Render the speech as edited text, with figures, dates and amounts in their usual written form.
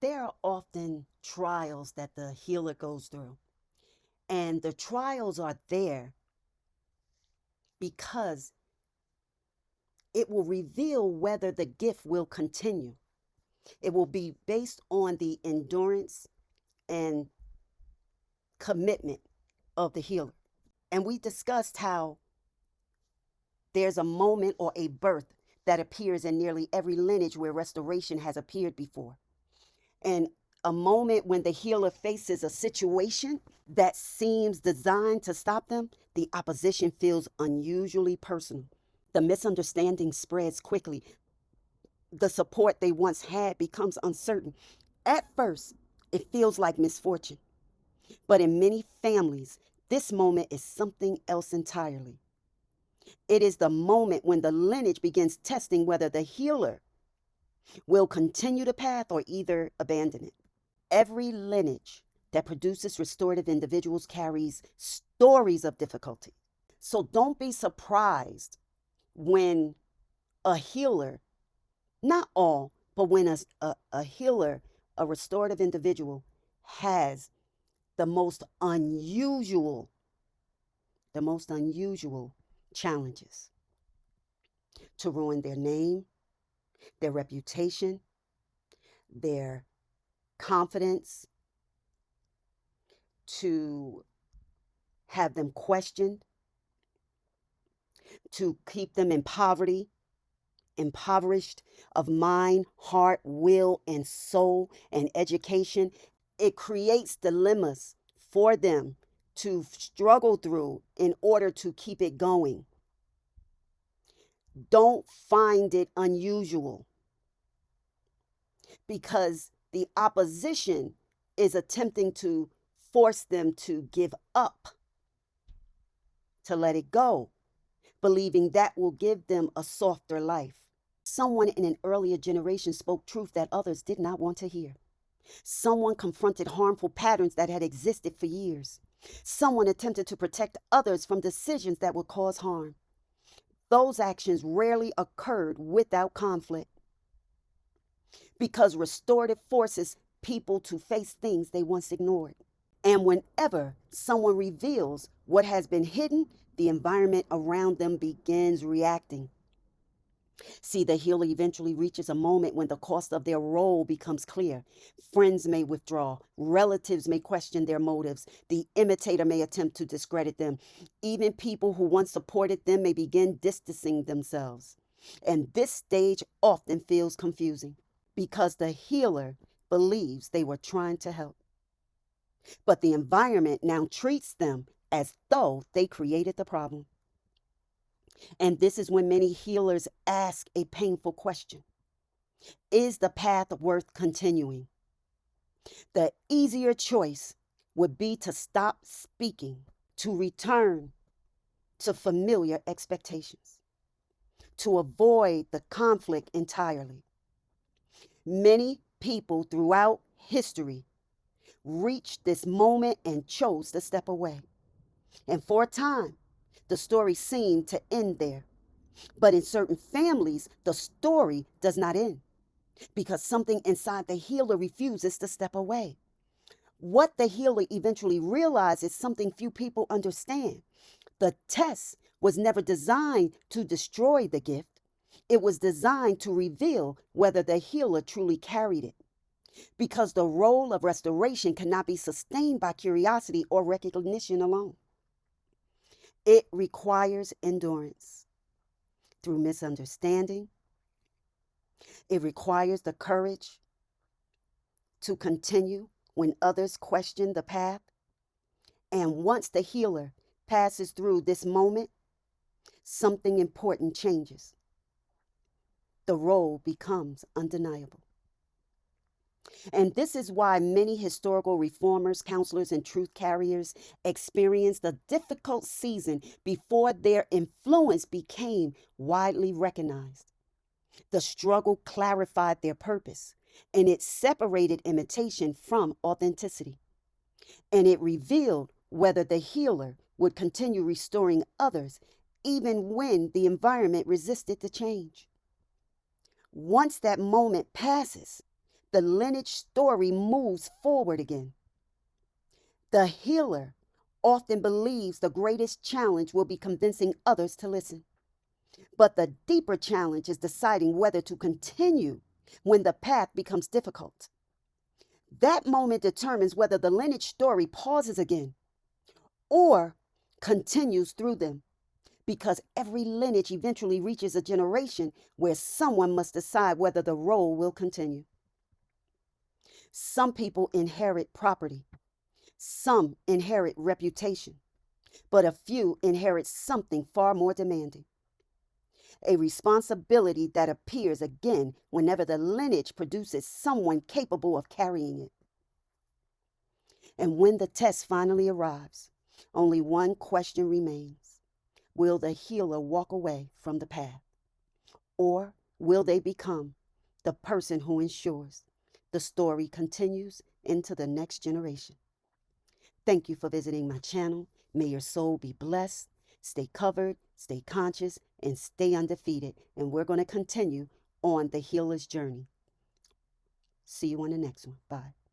There are often trials that the healer goes through, and the trials are there because it will reveal whether the gift will continue. It will be based on the endurance and commitment of the healer. And we discussed how there's a moment or a birth that appears in nearly every lineage where restoration has appeared before. And a moment when the healer faces a situation that seems designed to stop them, the opposition feels unusually personal. The misunderstanding spreads quickly. The support they once had becomes uncertain. At first, it feels like misfortune, but in many families, this moment is something else entirely. It is the moment when the lineage begins testing whether the healer will continue the path or either abandon it. Every lineage that produces restorative individuals carries stories of difficulty. So don't be surprised when a healer, not all, but when a healer, a restorative individual, has the most unusual challenges to ruin their name, their reputation, their confidence, to have them questioned, to keep them in poverty, impoverished of mind, heart, will, and soul, and education. It creates dilemmas for them to struggle through in order to keep it going. Don't find it unusual, because the opposition is attempting to force them to give up, to let it go, believing that will give them a softer life. Someone in an earlier generation spoke truth that others did not want to hear. Someone confronted harmful patterns that had existed for years. Someone attempted to protect others from decisions that would cause harm. Those actions rarely occurred without conflict, because restorative forces people to face things they once ignored. And whenever someone reveals what has been hidden, the environment around them begins reacting. See, the healer eventually reaches a moment when the cost of their role becomes clear. Friends may withdraw. Relatives may question their motives. The imitator may attempt to discredit them. Even people who once supported them may begin distancing themselves. And this stage often feels confusing, because the healer believes they were trying to help. But the environment now treats them as though they created the problem. And this is when many healers ask a painful question: is the path worth continuing? The easier choice would be to stop speaking, to return to familiar expectations, to avoid the conflict entirely. Many people throughout history reached this moment and chose to step away. And for a time, the story seemed to end there. But in certain families, the story does not end, because something inside the healer refuses to step away. What the healer eventually realizes is something few people understand. The test was never designed to destroy the gift. It was designed to reveal whether the healer truly carried it. Because the role of restoration cannot be sustained by curiosity or recognition alone. It requires endurance through misunderstanding. It requires the courage to continue when others question the path. And once the healer passes through this moment, something important changes. The role becomes undeniable. And this is why many historical reformers, counselors, and truth carriers experienced a difficult season before their influence became widely recognized. The struggle clarified their purpose, and it separated imitation from authenticity. And it revealed whether the healer would continue restoring others even when the environment resisted the change. Once that moment passes, the lineage story moves forward again. The healer often believes the greatest challenge will be convincing others to listen. But the deeper challenge is deciding whether to continue when the path becomes difficult. That moment determines whether the lineage story pauses again or continues through them, because every lineage eventually reaches a generation where someone must decide whether the role will continue. Some people inherit property, some inherit reputation, but a few inherit something far more demanding. A responsibility that appears again whenever the lineage produces someone capable of carrying it. And when the test finally arrives, only one question remains. Will the healer walk away from the path? Or will they become the person who ensures the story continues into the next generation? Thank you for visiting my channel. May your soul be blessed. Stay covered, stay conscious, and stay undefeated. And we're going to continue on the healer's journey. See you on the next one. Bye.